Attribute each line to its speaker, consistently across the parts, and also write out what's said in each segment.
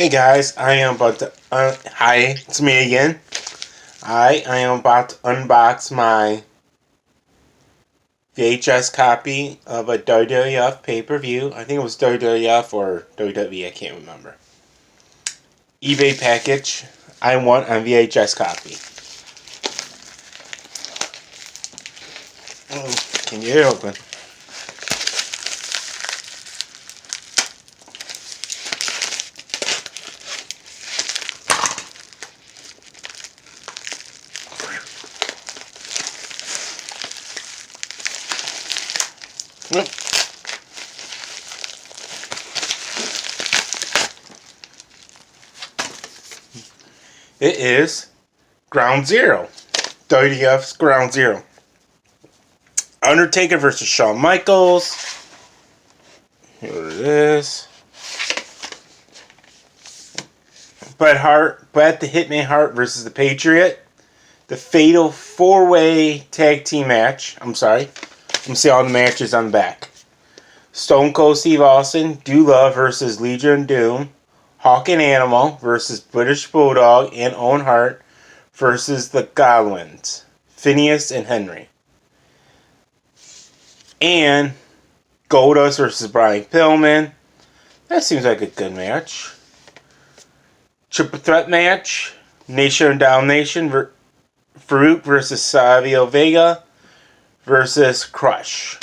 Speaker 1: Hey guys, I am about to, hi, it's me again. I am about to unbox my VHS copy of a WWF pay-per-view. I think it was WWF or WWE, I can't remember. eBay package I want on VHS copy. Can you get it open? It is Ground Zero. WWF's Ground Zero. Undertaker versus Shawn Michaels. Here it is. Bret the Hitman Hart versus the Patriot. The Fatal 4-Way Tag Team match. I'm sorry. Let me see all the matches on the back. Stone Cold Steve Austin, Doolittle versus Legion of Doom. Hawk and Animal versus British Bulldog and Owen Hart versus the Godwins. Phineas and Henry. And Goldust versus Brian Pillman. That seems like a good match. Triple threat match. Nation Down Nation. Farouk versus Savio Vega versus Crush.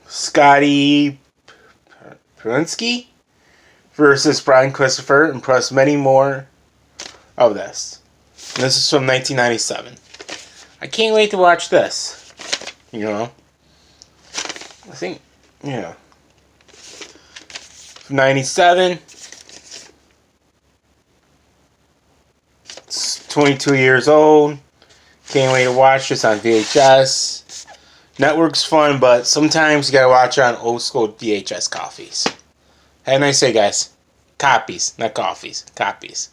Speaker 1: Scotty Prunsky versus Brian Christopher, and plus many more of this. And this is from 1997. I can't wait to watch this. You know, I think, yeah. 97. It's 22 years old. Can't wait to watch this on VHS. Network's fun, but sometimes you gotta watch it on old school VHS copies. Have a nice day, guys. Copies, not coffees. Copies.